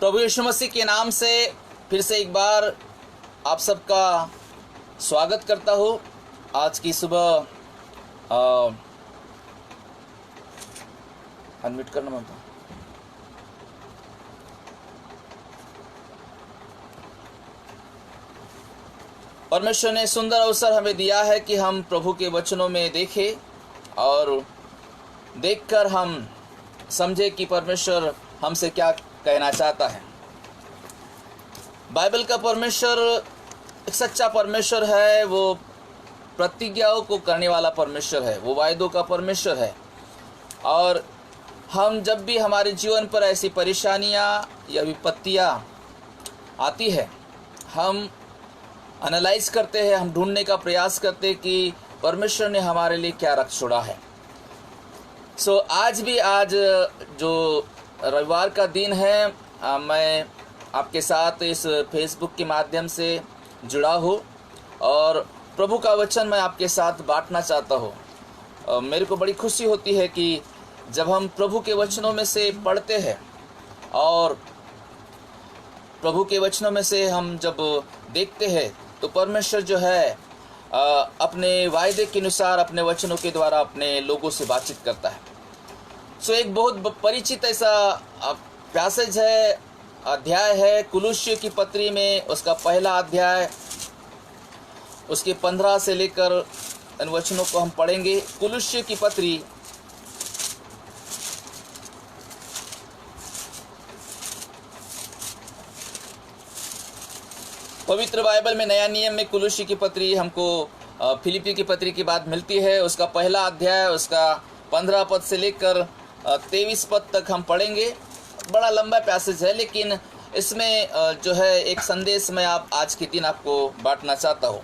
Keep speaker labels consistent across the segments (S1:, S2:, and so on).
S1: प्रभु यीशु मसीह के नाम से फिर से एक बार आप सबका स्वागत करता हूँ। आज की सुबह अनम्यूट करना मानता हूँ। परमेश्वर ने सुंदर अवसर हमें दिया है कि हम प्रभु के वचनों में देखें और देखकर हम समझे कि परमेश्वर हमसे क्या कहना चाहता है। बाइबल का परमेश्वर एक सच्चा परमेश्वर है। वो प्रतिज्ञाओं को करने वाला परमेश्वर है, वो वायदों का परमेश्वर है। और हम जब भी हमारे जीवन पर ऐसी परेशानियां या विपत्तियां आती है, हम एनालाइज करते हैं, हम ढूंढने का प्रयास करते हैं कि परमेश्वर ने हमारे लिए क्या रख छोड़ा है। आज जो रविवार का दिन है, मैं आपके साथ इस फेसबुक के माध्यम से जुड़ा हूँ और प्रभु का वचन मैं आपके साथ बांटना चाहता हूँ। मेरे को बड़ी खुशी होती है कि जब हम प्रभु के वचनों में से पढ़ते हैं और प्रभु के वचनों में से हम जब देखते हैं तो परमेश्वर जो है अपने वायदे के अनुसार अपने वचनों के द्वारा अपने लोगों से बातचीत करता है। एक बहुत परिचित ऐसा पैसेज है, अध्याय है कुलुस्सियों की पत्री में, उसका पहला अध्याय, उसके 15 से लेकर इन वचनों को हम पढ़ेंगे। कुलुस्सियों की पत्री पवित्र बाइबल में नया नियम में कुलुस्सी की पत्री हमको फिलिप्पी की पत्री की बात मिलती है। उसका पहला अध्याय, उसका 15 पद से लेकर 23 पद तक हम पढ़ेंगे। बड़ा लंबा पैसेज है, लेकिन इसमें जो है एक संदेश मैं आज के दिन आपको बांटना चाहता हूँ।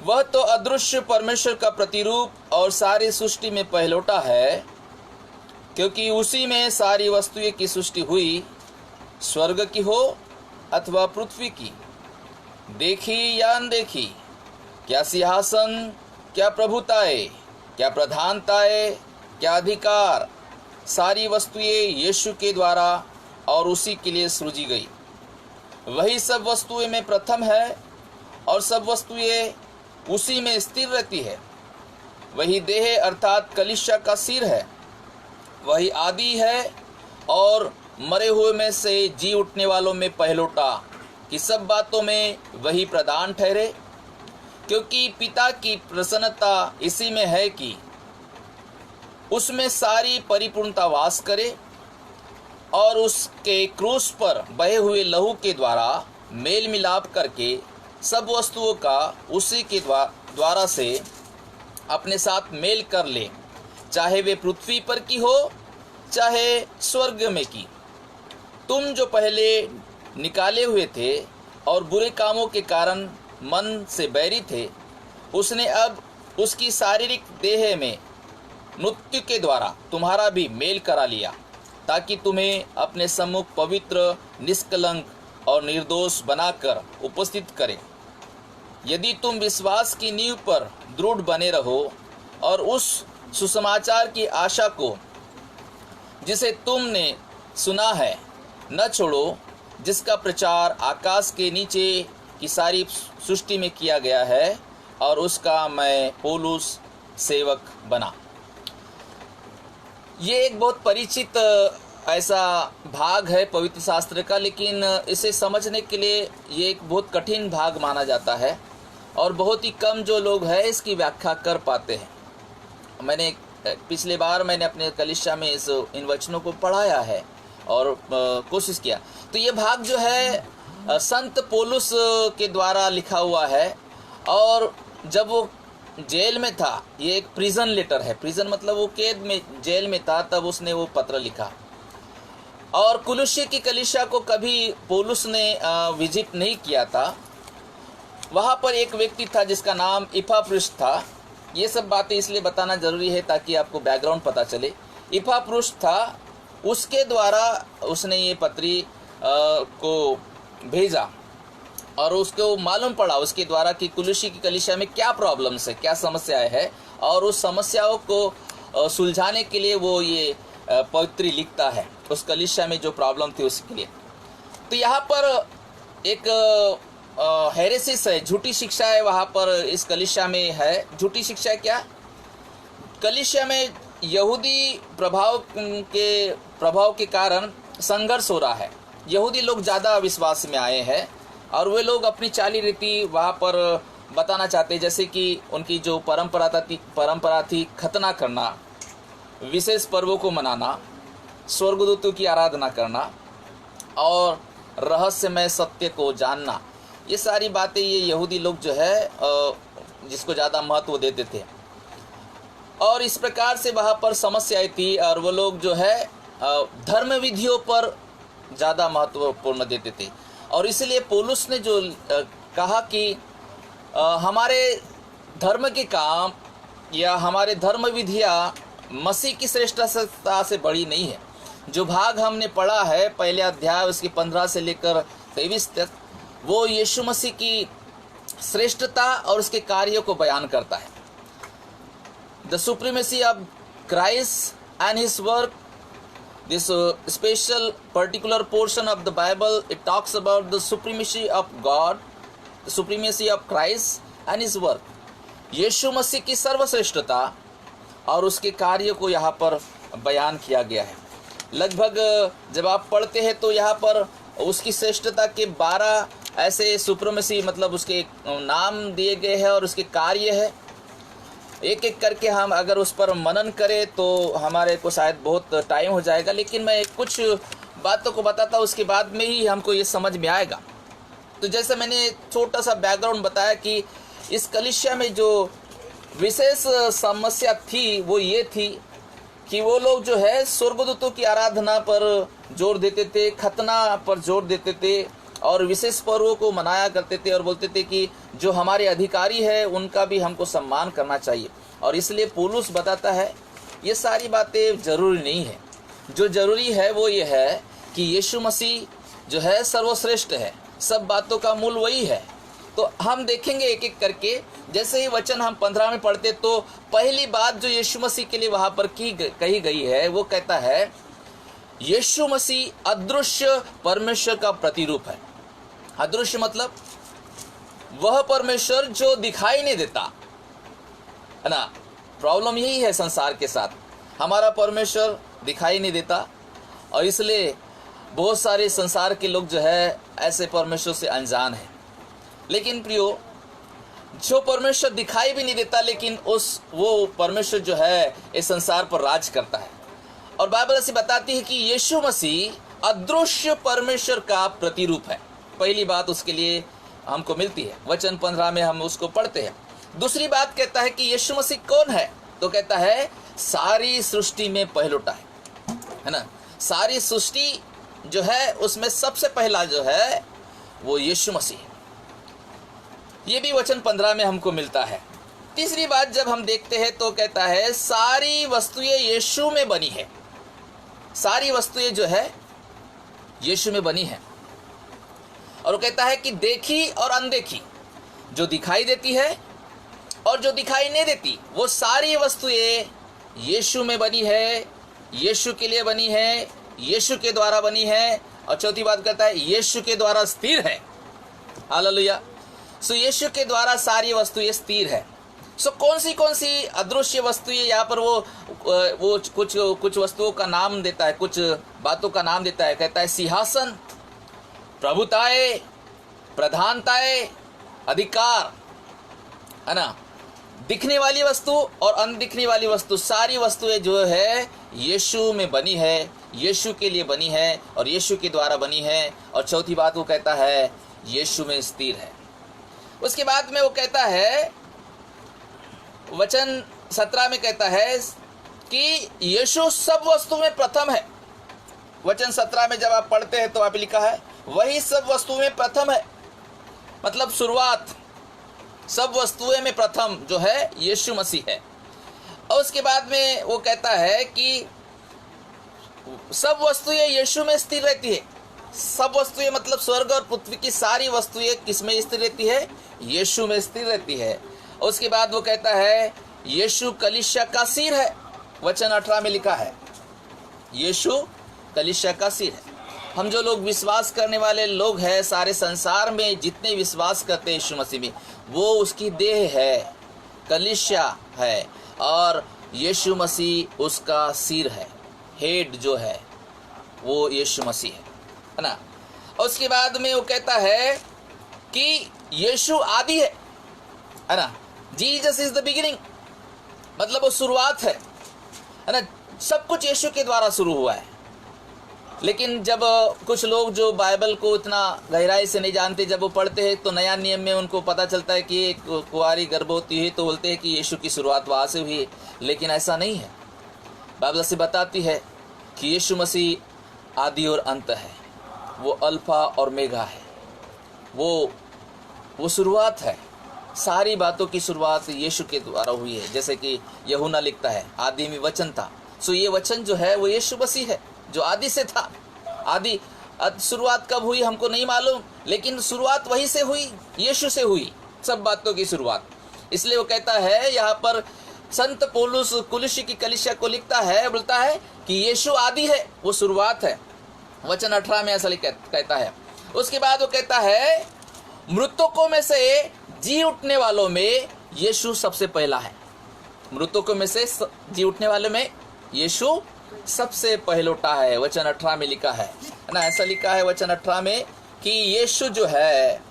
S1: वह तो अदृश्य परमेश्वर का प्रतिरूप और सारी सृष्टि में पहलौठा है, क्योंकि उसी में सारी वस्तुएं की सृष्टि हुई, स्वर्ग की हो अथवा पृथ्वी की, देखी या अनदेखी, क्या सिंहासन, क्या प्रभुताएं, क्या प्रधानताएं, क्या अधिकार, सारी वस्तुएं यीशु के द्वारा और उसी के लिए सृजी गई। वही सब वस्तुएं में प्रथम है और सब वस्तुएं उसी में स्थिर रहती है। वही देह अर्थात कलीसिया का सिर है। वही आदि है और मरे हुए में से जी उठने वालों में पहलौठा, कि सब बातों में वही प्रधान ठहरे। क्योंकि पिता की प्रसन्नता इसी में है कि उसमें सारी परिपूर्णता वास करे और उसके क्रूस पर बहे हुए लहू के द्वारा मेल मिलाप करके सब वस्तुओं का उसी के द्वारा से अपने साथ मेल कर ले, चाहे वे पृथ्वी पर की हो चाहे स्वर्ग में की। तुम जो पहले निकाले हुए थे और बुरे कामों के कारण मन से बैरी थे, उसने अब उसकी शारीरिक देह में मृत्यु के द्वारा तुम्हारा भी मेल करा लिया, ताकि तुम्हें अपने सम्मुख पवित्र, निष्कलंक और निर्दोष बनाकर उपस्थित करे। यदि तुम विश्वास की नींव पर दृढ़ बने रहो और उस सुसमाचार की आशा को जिसे तुमने सुना है न छोड़ो, जिसका प्रचार आकाश के नीचे की सारी सृष्टि में किया गया है, और उसका मैं पौलुस सेवक बना। ये एक बहुत परिचित ऐसा भाग है पवित्र शास्त्र का, लेकिन इसे समझने के लिए ये एक बहुत कठिन भाग माना जाता है और बहुत ही कम जो लोग हैं इसकी व्याख्या कर पाते हैं। पिछले बार मैंने अपने कलीसिया में इन वचनों को पढ़ाया है और कोशिश किया। तो ये भाग जो है संत पौलुस के द्वारा लिखा हुआ है, और जब वो जेल में था, ये एक प्रिजन लेटर है। प्रिजन मतलब वो कैद में, जेल में था, तब उसने वो पत्र लिखा। और कुलुस्सी की कलीसिया को कभी पौलुस ने विजिट नहीं किया था। वहाँ पर एक व्यक्ति था जिसका नाम इपाफ्रुस था। ये सब बातें इसलिए बताना जरूरी है ताकि आपको बैकग्राउंड पता चले। इपाफ्रुस था, उसके द्वारा उसने ये पत्री को भेजा और उसको मालूम पड़ा उसके द्वारा कि कुलुस्सी की कलीसिया में क्या प्रॉब्लम्स है, क्या समस्याएं हैं, और उस समस्याओं को सुलझाने के लिए वो ये पवित्री लिखता है उस कलीसिया में जो प्रॉब्लम थी उसके लिए। तो यहाँ पर एक हेरेसिस है, झूठी शिक्षा है वहाँ पर इस कलीसिया में है। झूठी शिक्षा क्या? कलीसिया में यहूदी प्रभाव के कारण संघर्ष हो रहा है। यहूदी लोग ज़्यादा विश्वास में आए हैं और वे लोग अपनी चाली रीति वहाँ पर बताना चाहते हैं, जैसे कि उनकी जो परंपरा थी खतना करना, विशेष पर्वों को मनाना, स्वर्गदूतों की आराधना करना और रहस्यमय सत्य को जानना। ये सारी बातें ये यहूदी लोग जो है जिसको ज़्यादा महत्व देते थे और इस प्रकार से वहाँ पर समस्या आई थी और वो लोग जो है धर्म विधियों पर ज़्यादा महत्वपूर्ण देते थे। और इसलिए पौलुस ने जो कहा कि हमारे धर्म के काम या हमारे धर्म विधियाँ मसीह की श्रेष्ठता से बड़ी नहीं है। जो भाग हमने पढ़ा है पहले अध्याय उसके 15 से लेकर 23 तक, वो यीशु मसीह की श्रेष्ठता और उसके कार्यों को बयान करता है। The supremacy of Christ and his work, this special particular portion of the Bible, it talks about the supremacy of God, the supremacy of Christ and his work. यीशु मसीह की सर्वश्रेष्ठता और उसके कार्य को यहाँ पर बयान किया गया है। लगभग जब आप पढ़ते हैं तो यहाँ पर उसकी श्रेष्ठता के 12 ऐसे सुप्रीमेसी मतलब उसके नाम दिए गए हैं और उसके कार्य है। एक एक करके हम अगर उस पर मनन करें तो हमारे को शायद बहुत टाइम हो जाएगा, लेकिन मैं कुछ बातों को बताता हूँ, उसके बाद में ही हमको ये समझ में आएगा। तो जैसे मैंने छोटा सा बैकग्राउंड बताया कि इस कलीसिया में जो विशेष समस्या थी वो ये थी कि वो लोग जो है स्वर्गदूतों की आराधना पर जोर देते थे, खतना पर जोर देते थे और विशेष पर्वों को मनाया करते थे और बोलते थे कि जो हमारे अधिकारी है उनका भी हमको सम्मान करना चाहिए। और इसलिए पौलुस बताता है ये सारी बातें ज़रूरी नहीं है। जो ज़रूरी है वो ये है कि यीशु मसीह जो है सर्वश्रेष्ठ है, सब बातों का मूल वही है। तो हम देखेंगे एक एक करके। जैसे ही वचन हम 15 में पढ़ते तो पहली बात जो यीशु मसीह के लिए वहाँ पर कही गई है वो कहता है यीशु मसीह अदृश्य परमेश्वर का प्रतिरूप है। अदृश्य मतलब वह परमेश्वर जो दिखाई नहीं देता है ना। प्रॉब्लम यही है संसार के साथ, हमारा परमेश्वर दिखाई नहीं देता और इसलिए बहुत सारे संसार के लोग जो है ऐसे परमेश्वर से अनजान है। लेकिन प्रियो, जो परमेश्वर दिखाई भी नहीं देता लेकिन वो परमेश्वर जो है इस संसार पर राज करता है। और बाइबल ऐसी बताती है कि यीशु मसीह अदृश्य परमेश्वर का प्रतिरूप है। पहली बात उसके लिए हमको मिलती है, वचन 15 में हम उसको पढ़ते हैं। दूसरी बात कहता है कि यीशु मसीह कौन है, तो कहता है सारी सृष्टि में पहलौठा है ना। सारी सृष्टि जो है उसमें सबसे पहला जो है वो यीशु मसीह है। ये भी वचन 15 में हमको मिलता है। तीसरी बात जब हम देखते हैं तो कहता है सारी वस्तुएं यीशु में बनी है। सारी वस्तुएं जो है यीशु में बनी है। और वो कहता है कि देखी और अनदेखी, जो दिखाई देती है और जो दिखाई नहीं देती, वो सारी वस्तुएं यीशु में बनी है, यीशु के लिए बनी है, यीशु के द्वारा बनी है। और चौथी बात कहता है यीशु के द्वारा स्थिर है। हालेलुया। सो यीशु के द्वारा सारी वस्तुएं स्थिर है। सो कौन सी अदृश्य वस्तुएं, यहाँ पर वो कुछ वस्तुओं का नाम देता है, कुछ बातों का नाम देता है। कहता है सिंहासन, प्रभुताएं, प्रधानताएं, अधिकार, है ना। दिखने वाली वस्तु और अनदिखने वाली वस्तु, सारी वस्तुएं जो है यीशु में बनी है, यीशु के लिए बनी है और यीशु के द्वारा बनी है। और चौथी बात वो कहता है यीशु में स्थिर है। उसके बाद में वो कहता है वचन 17 में कहता है कि यीशु सब वस्तु में प्रथम है। वचन 17 में जब आप पढ़ते हैं तो आप लिखा है वही सब वस्तु में प्रथम है, मतलब शुरुआत, सब वस्तुएं में प्रथम जो है यीशु मसीह है। और उसके बाद में वो कहता है कि सब वस्तुएं यीशु में स्थिर रहती है। सब वस्तुएं मतलब स्वर्ग और पृथ्वी की सारी वस्तुएं किस में स्थिर रहती है? यीशु में स्थिर रहती है। और उसके बाद वो कहता है यीशु कलीसिया का सिर है। वचन 18 में लिखा है यीशु कलीसिया का सिर है। हम जो लोग विश्वास करने वाले लोग हैं, सारे संसार में जितने विश्वास करते हैं यीशु मसीह में, वो उसकी देह है, कलीसिया है, और यीशु मसीह उसका सिर है। हेड जो है वो यीशु मसीह है ना। और उसके बाद में वो कहता है कि यीशु आदि है ना। जीसस इज द बिगिनिंग, मतलब वो शुरुआत है ना। सब कुछ यीशु के द्वारा शुरू हुआ है। लेकिन जब कुछ लोग जो बाइबल को इतना गहराई से नहीं जानते, जब वो पढ़ते हैं तो नया नियम में उनको पता चलता है कि एक कुंवारी गर्भवती है, तो बोलते हैं कि यीशु की शुरुआत वहाँ से हुई है। लेकिन ऐसा नहीं है। बाइबल से बताती है कि यीशु मसीह आदि और अंत है, वो अल्फा और मेगा है, वो शुरुआत है। सारी बातों की शुरुआत यीशु के द्वारा हुई है। जैसे कि यूहन्ना लिखता है, आदि में वचन था। सो ये वचन जो है वो यीशु मसीह है, जो आदि से था। आदि शुरुआत कब हुई हमको नहीं मालूम, लेकिन शुरुआत वहीं से हुई, यीशु से हुई सब बातों की शुरुआत। इसलिए वो कहता है यहाँ पर, संत पौलुस कुलुस्सी की कलीसिया को लिखता है, बोलता है कि यीशु आदि है, वो शुरुआत है। वचन 18 में ऐसा कहता है। उसके बाद वो कहता है, मृतकों में से जी उठने वालों में यीशु सबसे पहला है। मृतकों में से जी उठने वालों में यीशु सबसे पहलोटा है। वचन 18 में लिखा है ना, ऐसा लिखा है वचन 18 में कि यीशु जो है,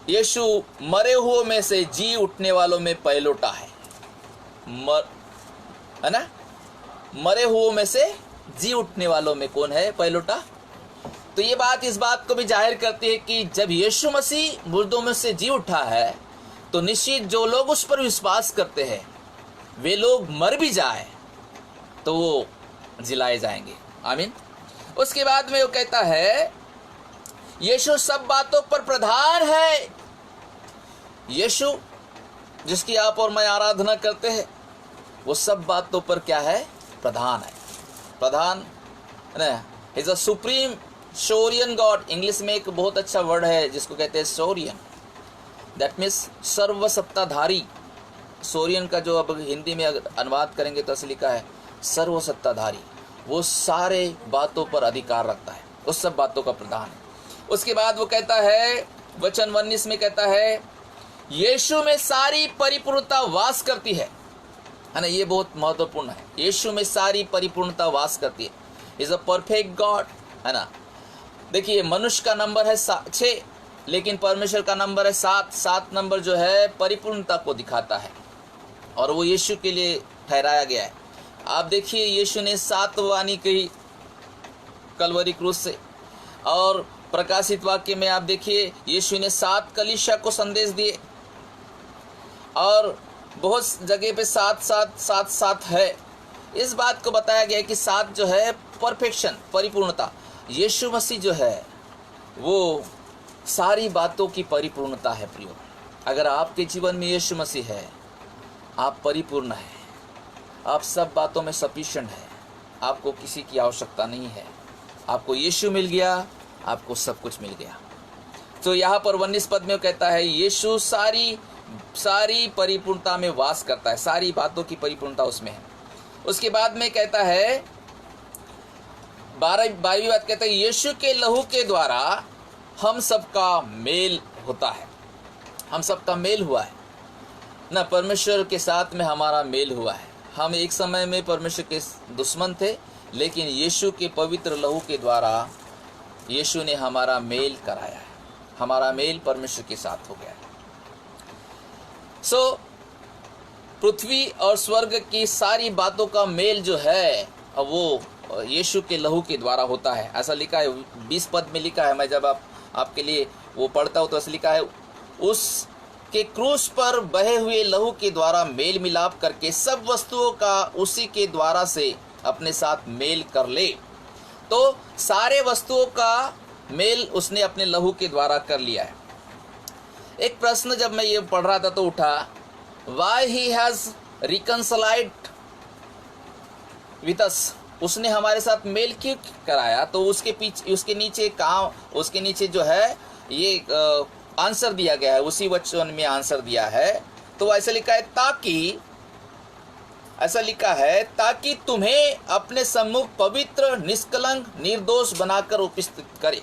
S1: यीशु मरे हुओं में से जी उठने वालों में पहलोटा है। है ना, मरे हुओं में से जी उठने वालों में कौन है पहलोटा? तो ये बात इस बात को भी जाहिर करती है कि जब यीशु मसीह मुर्दों में से जी उठा है, तो निश्चित जो लोग उस पर विश्वास करते हैं, वे लोग मर भी जाए तो वो जिलाए जाएंगे। आमीन। उसके बाद में वो कहता है, यीशु सब बातों पर प्रधान है। यीशु जिसकी आप और मैं आराधना करते हैं, वो सब बातों पर क्या है? प्रधान है। प्रधान ना, is a supreme sovereign god. English में एक बहुत अच्छा वर्ड है जिसको कहते हैं सोरियन, दैट मीन्स सर्वसत्ताधारी। सोरियन का जो अब हिंदी में अगर अनुवाद करेंगे तो असली का है सर्वसत्ताधारी। वो सारे बातों पर अधिकार रखता है, उस सब बातों का प्रधान है। उसके बाद वो कहता है, वचन 19 में कहता है, यीशु में सारी परिपूर्णता वास करती है ना। ये बहुत महत्वपूर्ण है। यीशु में सारी परिपूर्णता वास करती है। इज अ परफेक्ट गॉड, है ना। देखिए, मनुष्य का नंबर है 6, लेकिन परमेश्वर का नंबर है 7। 7 नंबर जो है परिपूर्णता को दिखाता है, और वो यीशु के लिए ठहराया गया है। आप देखिए, यीशु ने 7 वाणी कही कलवरी क्रूस से, और प्रकाशित वाक्य में आप देखिए, यीशु ने 7 कलीसिया को संदेश दिए, और बहुत जगह पे 7 है। इस बात को बताया गया कि 7 जो है परफेक्शन, परिपूर्णता। यीशु मसीह जो है वो सारी बातों की परिपूर्णता है। प्रियो, अगर आपके जीवन में यीशु मसीह है, आप परिपूर्ण हैं, आप सब बातों में सफिशिएंट है, आपको किसी की आवश्यकता नहीं है। आपको यीशु मिल गया, आपको सब कुछ मिल गया। तो यहाँ पर 19 पद में कहता है, यीशु सारी परिपूर्णता में वास करता है, सारी बातों की परिपूर्णता उसमें है। उसके बाद में कहता है, 22वीं बात कहता है, यीशु के लहू के द्वारा हम सबका मेल होता है। हम सबका मेल हुआ है ना, परमेश्वर के साथ में हमारा मेल हुआ है। हम एक समय में परमेश्वर के दुश्मन थे, लेकिन यीशु के पवित्र लहू के द्वारा यीशु ने हमारा मेल कराया है। हमारा मेल परमेश्वर के साथ हो गया है। सो पृथ्वी और स्वर्ग की सारी बातों का मेल जो है वो यीशु के लहू के द्वारा होता है। ऐसा लिखा है 20 पद में लिखा है। मैं जब आपके लिए वो पढ़ता हूँ तो ऐसा लिखा है, उसके क्रूस पर बहे हुए लहू के द्वारा मेल मिलाप करके सब वस्तुओं का उसी के द्वारा से अपने साथ मेल कर ले। तो सारे वस्तुओं का मेल उसने अपने लहू के द्वारा कर लिया है। एक प्रश्न जब मैं ये पढ़ रहा था तो उठा, why he has reconciled with us. उसने हमारे साथ मेल क्यों कराया? तो उसके पीछे, उसके नीचे जो है ये आंसर दिया गया है, उसी वचन में आंसर दिया है। तो ऐसे लिखा है, ताकि ऐसा लिखा है, ताकि तुम्हें अपने सम्मुख पवित्र, निष्कलंक, निर्दोष बनाकर उपस्थित करे।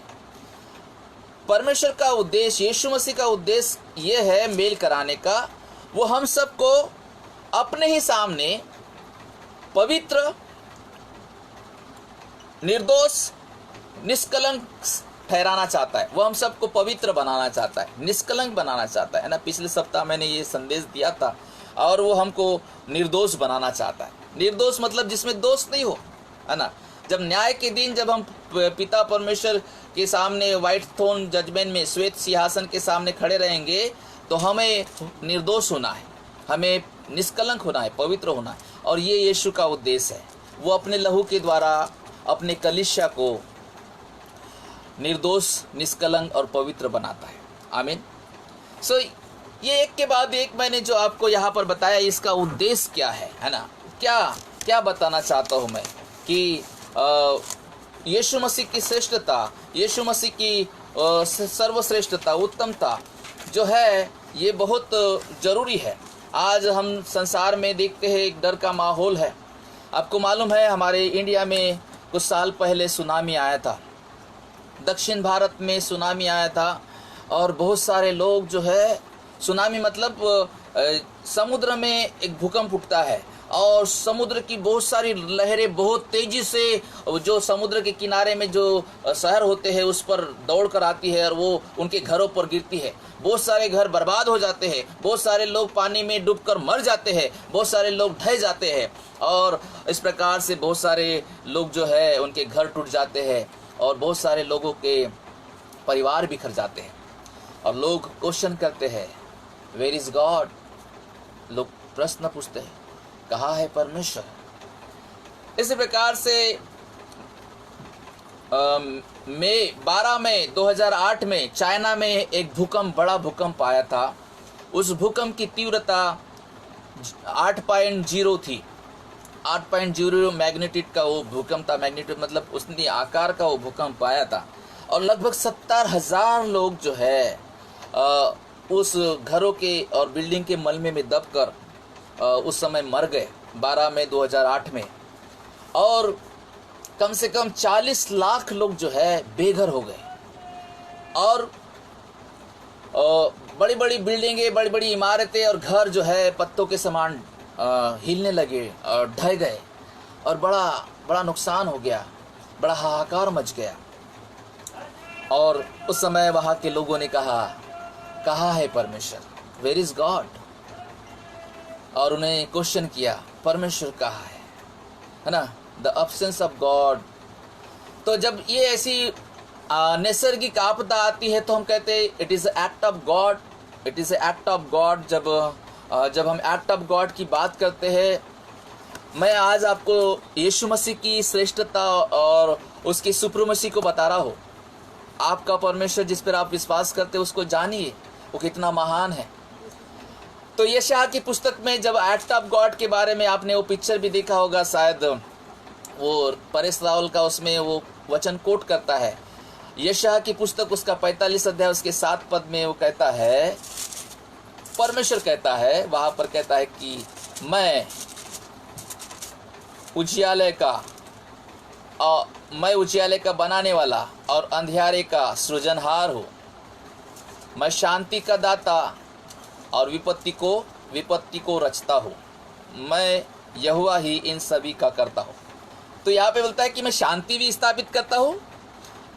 S1: परमेश्वर का उद्देश्य, यीशु मसीह का उद्देश्य ये है मेल कराने का। वो हम सबको अपने ही सामने पवित्र, निर्दोष, निष्कलंक ठहराना चाहता है। वो हम सबको पवित्र बनाना चाहता है, निष्कलंक बनाना चाहता है ना। पिछले सप्ताह मैंने ये संदेश दिया था। और वो हमको निर्दोष बनाना चाहता है। निर्दोष मतलब जिसमें दोष नहीं हो, है ना। जब न्याय के दिन, जब हम पिता परमेश्वर के सामने व्हाइट थ्रोन जजमेंट में, श्वेत सिंहासन के सामने खड़े रहेंगे, तो हमें निर्दोष होना है, हमें निष्कलंक होना है, पवित्र होना है। और ये यीशु का उद्देश्य है। वो अपने लहू के द्वारा अपने कलीसिया को निर्दोष, निष्कलंक और पवित्र बनाता है। आमीन। सो ये एक के बाद एक मैंने जो आपको यहाँ पर बताया, इसका उद्देश्य क्या है ना। क्या बताना चाहता हूँ मैं कि यीशु मसीह की श्रेष्ठता, यीशु मसीह की सर्वश्रेष्ठता, उत्तमता जो है, ये बहुत ज़रूरी है। आज हम संसार में देखते हैं एक डर का माहौल है। आपको मालूम है, हमारे इंडिया में कुछ साल पहले सुनामी आया था, दक्षिण भारत में सुनामी आया था। और बहुत सारे लोग जो है, सुनामी मतलब समुद्र में एक भूकंप उठता है और समुद्र की बहुत सारी लहरें बहुत तेज़ी से जो समुद्र के किनारे में जो शहर होते हैं उस पर दौड़ कर आती है और वो उनके घरों पर गिरती है। बहुत सारे घर बर्बाद हो जाते हैं, बहुत सारे लोग पानी में डूबकर मर जाते हैं, बहुत सारे लोग ढह जाते हैं। और इस प्रकार से बहुत सारे लोग जो है, उनके घर टूट जाते हैं और बहुत सारे लोगों के परिवार बिखर जाते हैं। और लोग क्वेश्चन करते हैं, वेयर इज़ गॉड। लोग प्रश्न पूछते हैं, कहाँ है परमेश्वर। इसी प्रकार से 12 मई 2008 में चाइना में एक भूकंप, बड़ा भूकंप आया था। उस भूकंप की तीव्रता 8.0 थी। 8.0 मैग्नीट्यूड का वो भूकंप था। मैग्नीट्यूड मतलब उसने आकार का वो भूकंप आया था। और लगभग 70,000 लोग जो है उस घरों के और बिल्डिंग के मलबे में दबकर उस समय मर गए, 12 मई 2008 में। और कम से कम 40 लाख लोग जो है बेघर हो गए। और बड़ी बड़ी बिल्डिंगें, बड़ी बड़ी इमारतें और घर जो है पत्तों के समान हिलने लगे और ढह गए। और बड़ा नुकसान हो गया, बड़ा हाहाकार मच गया। और उस समय वहाँ के लोगों ने कहा, कहाँ है परमेश्वर, वेयर इज़ गॉड। और उन्हें क्वेश्चन किया, परमेश्वर कहाँ है ना, द एब्सेंस ऑफ गॉड। तो जब ये ऐसी नैसर्गिक आपदा आती है तो हम कहते हैं it is act of God, it is act of God. जब हम एक्ट ऑफ गॉड की बात करते हैं, मैं आज आपको यीशु मसीह की श्रेष्ठता और उसकी सुप्रीमेसी को बता रहा हूँ। आपका परमेश्वर जिस पर आप विश्वास करते हैं उसको जानिए, वो कितना महान है। तो यशायाह की पुस्तक में जब एक्ट ऑफ गॉड के बारे में आपने वो पिक्चर भी देखा होगा शायद, वो परेश रावल का उसमें वो वचन कोट करता है। यशायाह की पुस्तक उसका 45 अध्याय उसके 7 पद में वो कहता है, परमेश्वर कहता है, वहाँ पर कहता है कि मैं उजियाले का बनाने वाला और अंधियारे का सृजनहार हूँ। मैं शांति का दाता और विपत्ति को रचता हूँ। मैं यहोवा ही इन सभी का करता हूँ। तो यहाँ पे बोलता है कि मैं शांति भी स्थापित करता हूँ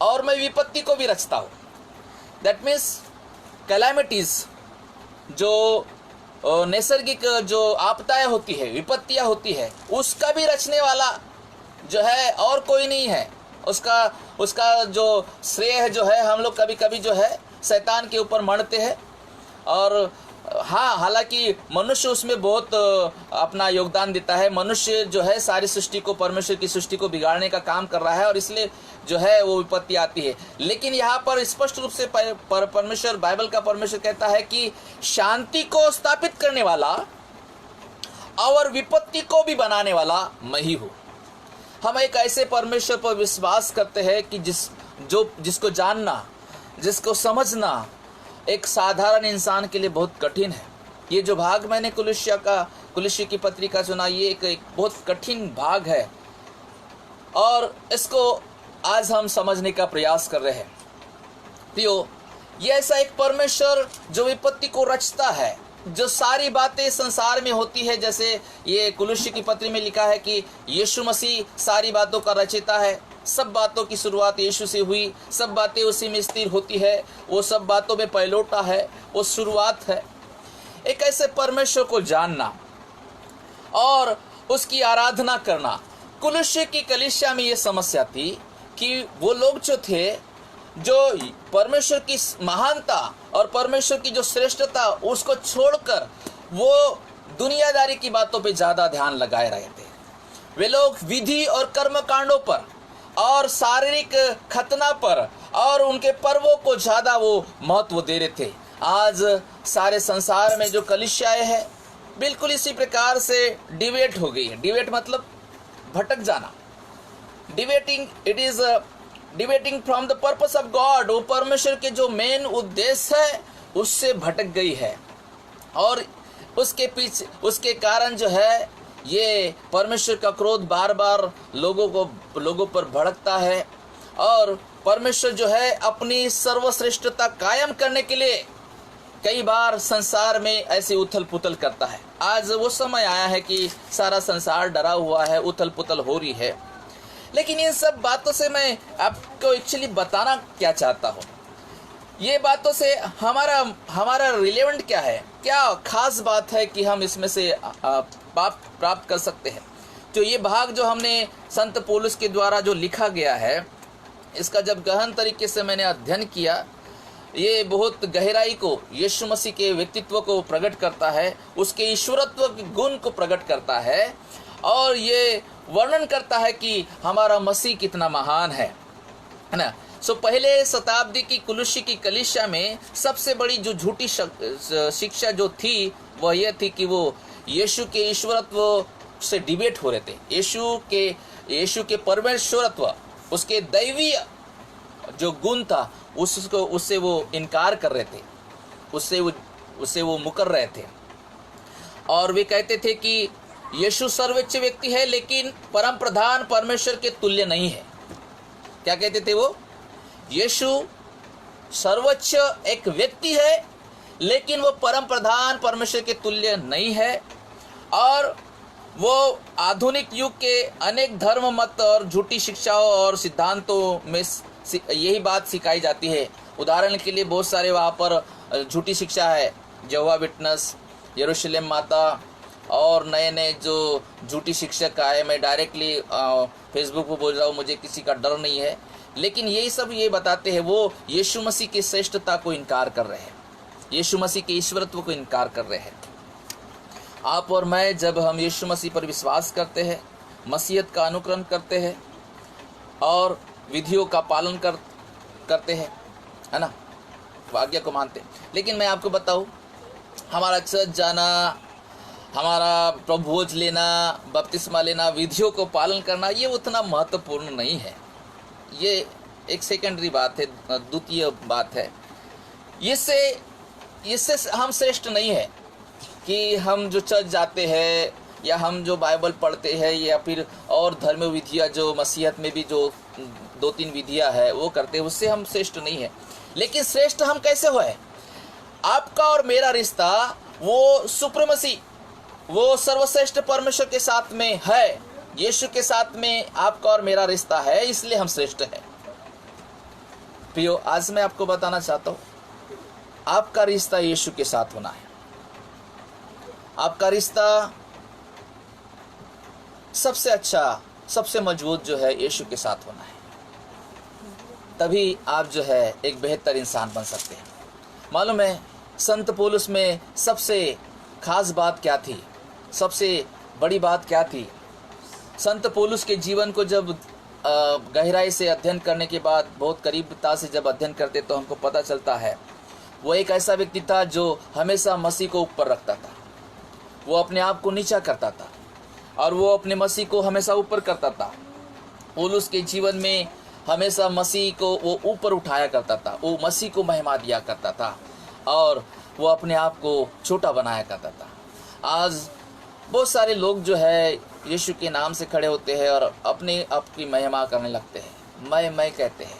S1: और मैं विपत्ति को भी रचता हूँ। दैट मीन्स कैलामिटीज़, जो नैसर्गिक जो आपदाएं होती है, विपत्तियाँ होती है, उसका भी रचने वाला जो है और कोई नहीं है। उसका जो श्रेय जो है हम लोग कभी कभी जो है शैतान के ऊपर मढ़ते हैं। और हाँ, हालांकि मनुष्य उसमें बहुत अपना योगदान देता है। मनुष्य जो है सारी सृष्टि को, परमेश्वर की सृष्टि को बिगाड़ने का काम कर रहा है और इसलिए जो है वो विपत्ति आती है। लेकिन यहाँ पर स्पष्ट रूप से परमेश्वर, बाइबल का परमेश्वर कहता है कि शांति को स्थापित करने वाला और विपत्ति को भी बनाने वाला मैं ही हूँ। हम एक ऐसे परमेश्वर पर विश्वास करते हैं कि जिसको जानना, जिसको समझना एक साधारण इंसान के लिए बहुत कठिन है। ये जो भाग मैंने कुलुस्सी की पत्री का चुना, ये एक बहुत कठिन भाग है और इसको आज हम समझने का प्रयास कर रहे हैं। प्रियो, ये ऐसा एक परमेश्वर जो विपत्ति को रचता है, जो सारी बातें संसार में होती है। जैसे ये कुलुस्सी की पत्री में लिखा है कि यीशु मसीह सारी बातों का रचयिता है, सब बातों की शुरुआत यीशु से हुई, सब बातें उसी में स्थिर होती है, वो सब बातों में पहलोटा है, वो शुरुआत है। एक ऐसे परमेश्वर को जानना और उसकी आराधना करना। कुलुस्सी की कलीसिया में ये समस्या थी कि वो लोग जो थे, जो परमेश्वर की महानता और परमेश्वर की जो श्रेष्ठता, उसको छोड़कर वो दुनियादारी की बातों पे ज़्यादा ध्यान लगाए रहे थे। वे लोग विधि और कर्मकांडों पर और शारीरिक खतना पर और उनके पर्वों को ज़्यादा वो महत्व दे रहे थे। आज सारे संसार में जो कलीसियाएं हैं, बिल्कुल इसी प्रकार से डिवेट हो गई है। डिवेट मतलब भटक जाना। Deviating from the purpose of god. वो परमेश्वर के जो मेन उद्देश्य है उससे भटक गई है और उसके पीछे, उसके कारण जो है ये परमेश्वर का क्रोध बार बार लोगों पर भड़कता है और परमेश्वर जो है अपनी सर्वश्रेष्ठता कायम करने के लिए कई बार संसार में ऐसी उथल पुथल करता है। आज वो समय आया है कि सारा संसार डरा हुआ है, उथल पुथल हो रही है। लेकिन इन सब बातों से मैं आपको एक्चुअली बताना क्या चाहता हूँ, ये बातों से हमारा रिलेवेंट क्या है, क्या खास बात है कि हम इसमें से प्राप्त कर सकते हैं। तो ये भाग जो हमने संत पौलुस के द्वारा जो लिखा गया है, इसका जब गहन तरीके से मैंने अध्ययन किया, ये बहुत गहराई को, यीशु मसीह के व्यक्तित्व को प्रकट करता है, उसके ईश्वरत्व के गुण को प्रकट करता है और ये वर्णन करता है कि हमारा मसीह कितना महान है ना। सो पहले शताब्दी की कुलुस्सी की कलीसिया में सबसे बड़ी जो झूठी शिक्षा जो थी वह यह थी कि वो यीशु के ईश्वरत्व से डिबेट हो रहे थे। यीशु के परमेश्वरत्व, उसके दैवीय जो गुण था उससे वो इनकार कर रहे थे, उससे वो मुकर रहे थे और वे कहते थे कि यीशु सर्वोच्च व्यक्ति है लेकिन परम प्रधान परमेश्वर के तुल्य नहीं है। क्या कहते थे वो? यीशु सर्वोच्च एक व्यक्ति है लेकिन वो परम प्रधान परमेश्वर के तुल्य नहीं है। और वो आधुनिक युग के अनेक धर्म मत और झूठी शिक्षाओं और सिद्धांतों में यही बात सिखाई जाती है। उदाहरण के लिए बहुत सारे वहाँ पर झूठी शिक्षा है, यहोवा विटनेस, यरूशलेम माता और नए नए जो झूठी शिक्षक आए। मैं डायरेक्टली फेसबुक पर बोल रहा हूँ, मुझे किसी का डर नहीं है, लेकिन यही सब ये बताते हैं वो यीशु मसीह की श्रेष्ठता को इनकार कर रहे हैं, यीशु मसीह के ईश्वरत्व को इनकार कर रहे हैं। आप और मैं जब हम यीशु मसीह पर विश्वास करते हैं, मसीहत का अनुकरण करते हैं और विधियों का पालन करते हैं, है ना, आज्ञा को मानते हैं। लेकिन मैं आपको बताऊं, हमारा चर्च जाना, हमारा प्रभु भोज लेना, बपतिस्मा लेना, विधियों को पालन करना, ये उतना महत्वपूर्ण नहीं है। ये एक सेकेंडरी बात है, द्वितीय बात है। इससे हम श्रेष्ठ नहीं है कि हम जो चर्च जाते हैं या हम जो बाइबल पढ़ते हैं या फिर और धर्म विधियाँ जो मसीहत में भी जो 2-3 विधियाँ है वो करते हैं, उससे हम श्रेष्ठ नहीं है। लेकिन श्रेष्ठ हम कैसे हुए? आपका और मेरा रिश्ता वो सुप्रीमेसी, वो सर्वश्रेष्ठ परमेश्वर के साथ में है, यीशु के साथ में आपका और मेरा रिश्ता है, इसलिए हम श्रेष्ठ हैं। प्रियो, आज मैं आपको बताना चाहता हूँ, आपका रिश्ता यीशु के साथ होना है। आपका रिश्ता सबसे अच्छा, सबसे मजबूत जो है यीशु के साथ होना है, तभी आप जो है एक बेहतर इंसान बन सकते हैं। मालूम है संत पौलुस में सबसे खास बात क्या थी, सबसे बड़ी बात क्या थी? संत पौलुस के जीवन को जब गहराई से अध्ययन करने के बाद, बहुत करीबता से जब अध्ययन करते तो हमको पता चलता है वो एक ऐसा व्यक्ति था जो हमेशा मसीह को ऊपर रखता था। वो अपने आप को नीचा करता था और वो अपने मसीह को हमेशा ऊपर करता था। पौलुस के जीवन में हमेशा मसीह को वो ऊपर उठाया करता था, वो मसीह को महिमा दिया करता था और वो अपने आप को छोटा बनाया करता था। आज बहुत सारे लोग जो है यीशु के नाम से खड़े होते हैं और अपने आप की महिमा करने लगते हैं, मैं कहते हैं।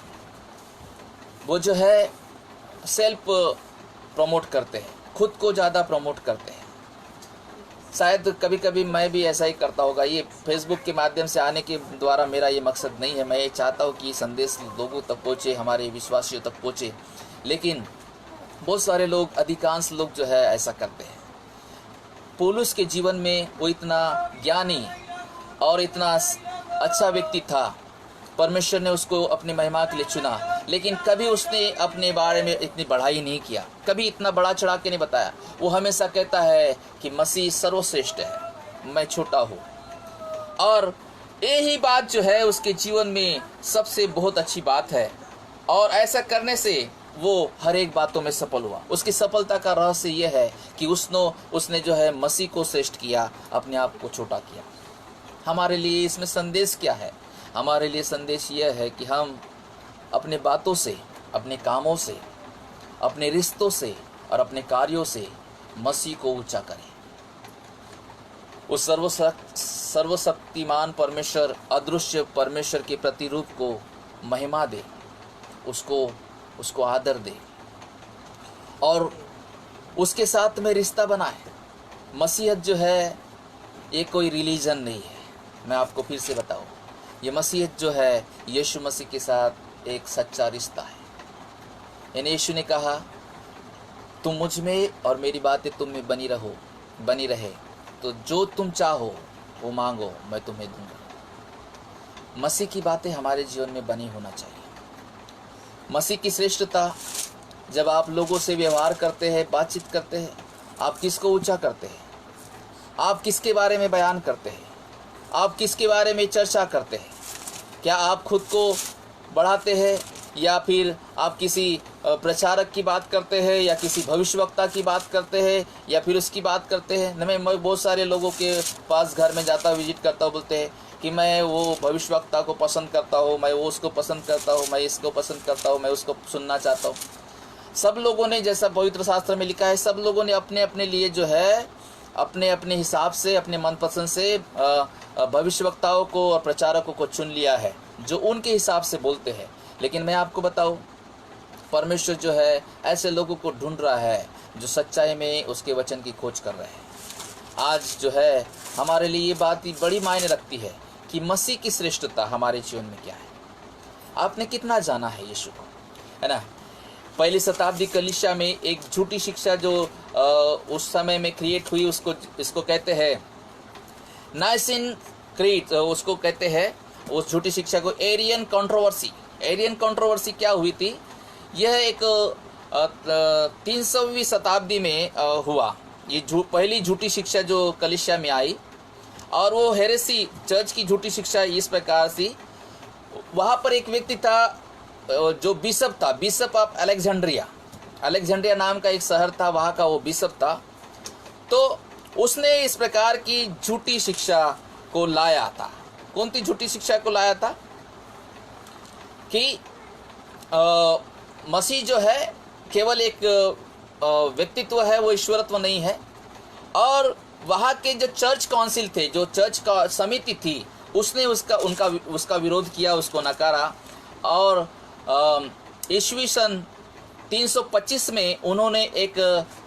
S1: वो जो है सेल्फ प्रमोट करते हैं, खुद को ज़्यादा प्रमोट करते हैं। शायद कभी कभी मैं भी ऐसा ही करता होगा। ये फेसबुक के माध्यम से आने के द्वारा मेरा ये मकसद नहीं है। मैं ये चाहता हूँ कि संदेश लोगों तक पहुँचे, हमारे विश्वासियों तक पहुँचे, लेकिन बहुत सारे लोग, अधिकांश लोग जो है ऐसा करते हैं। पौलुस के जीवन में वो इतना ज्ञानी और इतना अच्छा व्यक्ति था, परमेश्वर ने उसको अपनी महिमा के लिए चुना, लेकिन कभी उसने अपने बारे में इतनी बढ़ाई नहीं किया, कभी इतना बड़ा चढ़ा के नहीं बताया। वो हमेशा कहता है कि मसीह सर्वश्रेष्ठ है, मैं छोटा हूँ। और यही बात जो है उसके जीवन में सबसे बहुत अच्छी बात है, और ऐसा करने से वो हर एक बातों में सफल हुआ। उसकी सफलता का रहस्य यह है कि उसने जो है मसीह को श्रेष्ठ किया, अपने आप को छोटा किया। हमारे लिए इसमें संदेश क्या है? हमारे लिए संदेश यह है कि हम अपने बातों से, अपने कामों से, अपने रिश्तों से और अपने कार्यों से मसीह को ऊंचा करें। उस सर्वशक्तिमान परमेश्वर, अदृश्य परमेश्वर के प्रतिरूप को महिमा दे, उसको आदर दे और उसके साथ में रिश्ता बनाए। मसीहत जो है ये कोई रिलीजन नहीं है। मैं आपको फिर से बताऊं, ये मसीहत जो है यीशु मसीह के साथ एक सच्चा रिश्ता है। यानी यीशु ने कहा, तुम मुझ में और मेरी बातें तुम में बनी रहे, तो जो तुम चाहो वो मांगो, मैं तुम्हें दूंगा। मसीह की बातें हमारे जीवन में बनी होना चाहिए। मसीह की श्रेष्ठता, जब आप लोगों से व्यवहार करते हैं, बातचीत करते हैं, आप किसको ऊंचा करते हैं? आप किसके बारे में बयान करते हैं? आप किसके बारे में चर्चा करते हैं? क्या आप खुद को बढ़ाते हैं, या फिर आप किसी प्रचारक की बात करते हैं, या किसी भविष्यवक्ता की बात करते हैं, या फिर उसकी बात करते हैं? मैं बहुत सारे लोगों के पास घर में जाता हूँ, विजिट करता हूँ, बोलते हैं कि मैं वो भविष्यवक्ता को पसंद करता हूँ, मैं वो उसको पसंद करता हूँ, मैं इसको पसंद करता हूँ, मैं उसको सुनना चाहता हूँ। सब लोगों ने, जैसा पवित्र शास्त्र में लिखा है, सब लोगों ने अपने अपने लिए जो है अपने अपने हिसाब से, अपने मनपसंद से भविष्यवक्ताओं को और प्रचारकों को चुन लिया है, जो उनके हिसाब से बोलते हैं। लेकिन मैं आपको बताऊं, परमेश्वर जो है ऐसे लोगों को ढूंढ रहा है जो सच्चाई में उसके वचन की खोज कर रहे हैं। आज जो है हमारे लिए ये बात ही बड़ी मायने रखती है कि मसीह की श्रेष्ठता हमारे जीवन में क्या है। आपने कितना जाना है यीशु को, है ना? पहली शताब्दी कलीसिया में एक झूठी शिक्षा जो उस समय में क्रिएट हुई, इसको कहते हैं नाइसिन क्रीड, उसको कहते हैं, उस झूठी शिक्षा को एरियन कंट्रोवर्सी। एरियन कंट्रोवर्सी क्या हुई थी? यह एक 300वीं शताब्दी में हुआ। ये पहली झूठी शिक्षा जो कलीसिया में आई, और वो हेरेसी, चर्च की झूठी शिक्षा इस प्रकार थी। वहाँ पर एक व्यक्ति था जो बिशप था, बिशप ऑफ अलेक्जेंड्रिया नाम का एक शहर था, वहाँ का वो बिशप था। तो उसने इस प्रकार की झूठी शिक्षा को लाया था। कौन सी झूठी शिक्षा को लाया था? कि मसीह जो है केवल एक व्यक्तित्व है, वो ईश्वरत्व नहीं है। और वहाँ के जो चर्च काउंसिल थे, जो चर्च का समिति थी, उसने उसका विरोध किया, उसको नकारा। और ईस्वी सन 325 में उन्होंने एक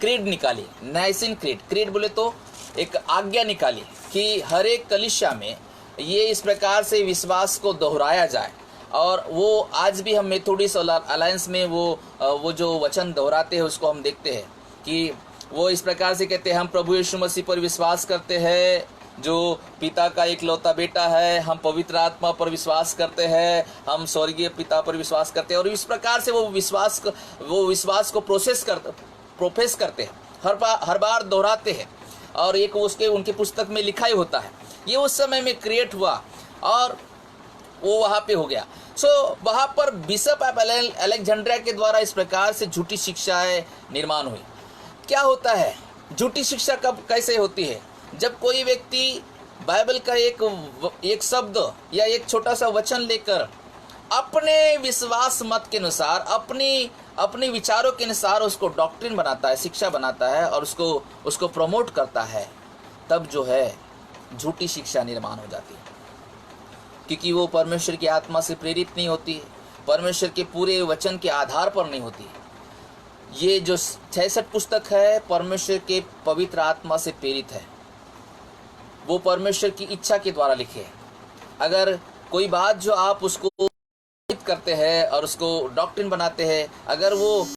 S1: क्रीड निकाली, नाइसिन क्रीड बोले तो एक आज्ञा निकाली कि हर एक कलीसिया में ये इस प्रकार से विश्वास को दोहराया जाए। और वो आज भी हम मेथोडिस्ट अलायंस में वो जो वचन दोहराते हैं, उसको हम देखते हैं कि वो इस प्रकार से कहते हैं, हम प्रभु यीशु मसीह पर विश्वास करते हैं, जो पिता का इकलौता बेटा है। हम पवित्र आत्मा पर विश्वास करते हैं, हम स्वर्गीय पिता पर विश्वास करते हैं। और इस प्रकार से वो विश्वास को प्रोफेस करते हैं, हर बार दोहराते हैं। और एक उनके पुस्तक में लिखा ही होता है। ये उस समय में क्रिएट हुआ और वो वहाँ पे हो गया। वहाँ पर बिशप ऑफ अलेक्जेंड्रिया के द्वारा इस प्रकार से झूठी शिक्षाएं निर्माण हुई। क्या होता है झूठी शिक्षा कैसे होती है? जब कोई व्यक्ति बाइबल का एक शब्द या एक छोटा सा वचन लेकर अपने विश्वास मत के अनुसार, अपनी अपने विचारों के अनुसार उसको डॉक्ट्रिन बनाता है, शिक्षा बनाता है और उसको प्रमोट करता है, तब जो है झूठी शिक्षा निर्माण हो जाती है, क्योंकि वो परमेश्वर की आत्मा से प्रेरित नहीं होती, परमेश्वर के पूरे वचन के आधार पर नहीं होती। ये जो 66 पुस्तक है परमेश्वर के पवित्र आत्मा से प्रेरित है, वो परमेश्वर की इच्छा के द्वारा लिखे हैं। अगर कोई बात जो आप उसको करते हैं और उसको डॉक्ट्रिन बनाते हैं, अगर वो